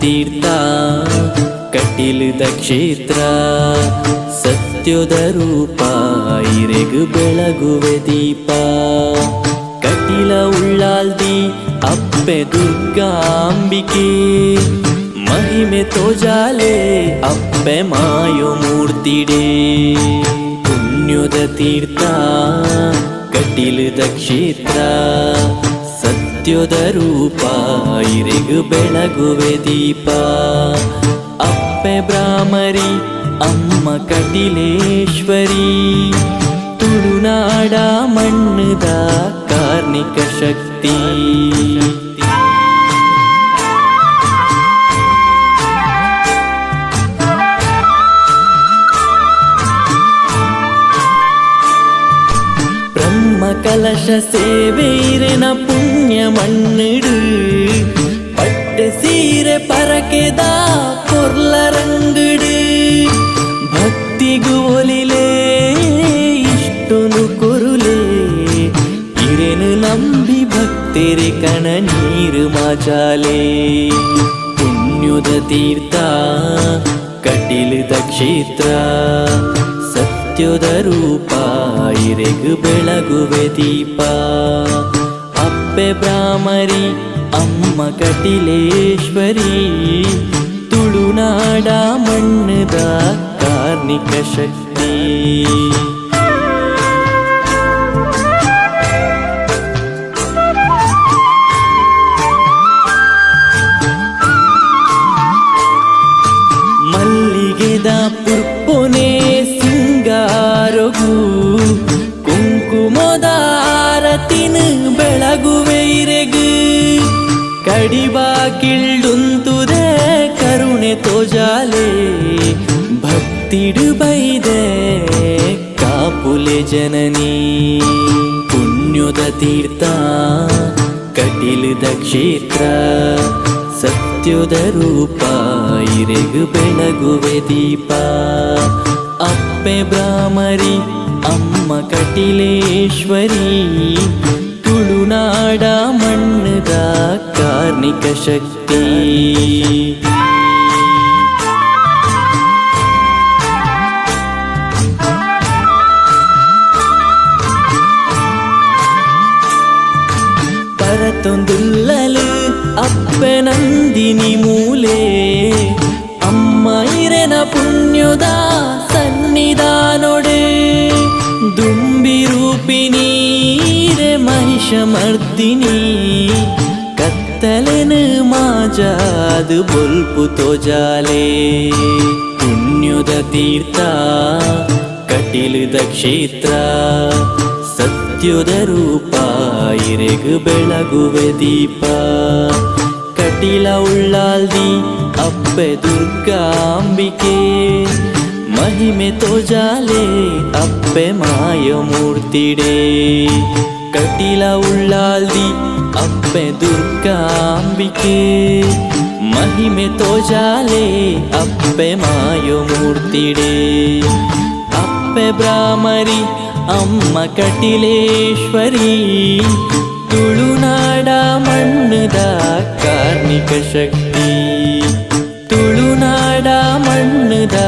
ತೀರ್ಥ ಕಟೀಲದ ಕ್ಷೇತ್ರ ಸತ್ಯದ ರೂಪ ಇರೆಗು ಬೆಳಗುವೆ ದೀಪ ಕಟೀಲ ಉಳ್ಳಾಲ್ದಿ ಅಪ್ಪೆ ದುರ್ಗಾಂಬಿಕೆ ಮಹಿಮೆ ತೋಜಾಲೆ ಅಪ್ಪೆ ಮಾಯೋ ಮೂರ್ತಿಡೇ ಪುಣ್ಯದ ತೀರ್ಥ ಕಟೀಲದ ಕ್ಷೇತ್ರ ಸತ್ಯದ ರೂಪ ಇರೆಗು ಬೆಳಗುವೆ ದೀಪ ಅಪ್ಪೆ ಬ್ರಾಹ್ಮರಿ ಅಮ್ಮ ಕಟೀಲೇಶ್ವರಿ ತುಳುನಾಡ ಮಣ್ಣದ ಕಾರ್ಣಿಕ ಶಕ್ತಿ ಮಕಲಶ ಸೇವೆಯಿರೆನ ಪುಣ್ಯ ಮಣ್ಣಿಡು ಪಟ್ಟೆ ಸೀರೆ ಪರಕೆದ ಪೊರ್ಲರಂಗಡು ಭಕ್ತಿಗು ಒಲಿಲೆ ಇಷ್ಟುನು ಕೊರುಲೆ ಇರೆನು ನಂಬಿ ಭಕ್ತರೆ ಕಣ ನೀರು ಮಾಜಾಲೆ ಪುಣ್ಯದ ತೀರ್ಥ ಕಟೀಲದ ಕ್ಷೇತ್ರ ಸತ್ಯದ ರೂಪ ಇರೆಗು ಬೆಳಗುವೆ ದೀಪ ಅಪ್ಪೆ ಬ್ರಾಹ್ಮರಿ ಅಮ್ಮ ಕಟೀಲೇಶ್ವರಿ ತುಳುನಾಡ ಮಣ್ಣದ ಕಾರ್ಣಿಕ ಶಕ್ತಿ ಮಲ್ಲಿಗೆದ ಪುರ್ಪೊನೆ ಸಿಂಗಾರಗು ಕುಂಕುಮದ ಆರತಿನ ಬೆಳಗುವೆ ಇರೆಗು ಕಡಿಬಾ ಕಿಳ್ಡುಂತುದೆ ಕರುಣೆ ತೋಜಾಲೆ ಭಕ್ತಿಡು ಬೈದೆ ಕಾಪುಲೆ ಜನನಿ ಪುಣ್ಯದ ತೀರ್ಥ ಕಟೀಲದ ಕ್ಷೇತ್ರ ಸತ್ಯದ ರೂಪ ಇರೆಗು ಬೆಳಗುವೆ ದೀಪ ಅಪ್ಪೆ ಬ್ರಾಹ್ಮರಿ ಅಮ್ಮ ಕಟೀಲೇಶ್ವರಿ ತುಳುನಾಡ ಮಣ್ಣದ ಕಾರ್ಣಿಕ ಶಕ್ತಿ ಪರತೊಂದುಲ್ಲಲು ಅಪ್ಪೆ ನಂದಿನಿ ಮೂಲೆ ಅಮ್ಮ ಇರೆನ ಪುಣ್ಯದ ಸನ್ನಿಧಾನೊಡೆ ದುಂಬಿ ರೂಪಿನೀರೆ ಮಹಿಷ ಮರ್ದಿನಿ ಕತ್ತಲೆನ ಮಾಜಾದು ಬೊಲ್ಪು ತೋಜಾಲೆ ಪುಣ್ಯದ ತೀರ್ಥ ಕಟೀಲದ ಕ್ಷೇತ್ರ ಸತ್ಯದ ರೂಪ ಇರೆಗು ಬೆಳಗುವೆ ದೀಪ ಕಟೀಲ ಉಳ್ಳಾಲ್ದಿ ಅಪ್ಪೆ ದುರ್ಗಾಂಬಿಕೆ ಮಹಿಮೆ ತೋಜಾಲೆ ಅಪ್ಪೆ ಮಾಯ ಮೂರ್ತಿಡೇ ಕಟೀಲ ಉಳ್ಳಾಲ್ದಿ ಅಪ್ಪೆ ದುರ್ಗಾಂಬಿಕೆ ಮಹಿಮೆ ತೋಜಾಲೆ ಅಪ್ಪೆ ಮಾಯ ಮೂರ್ತಿಡೇ ಅಪ್ಪೆ ಬ್ರಾಹ್ಮರಿ ಅಮ್ಮ ಕಟೀಲೇಶ್ವರಿ ತುಳುನಾಡ ಮಣ್ಣದ ಕಾರ್ಣಿಕ ಶಕ್ತಿ ತುಳುನಾಡ ಮಣ್ಣದ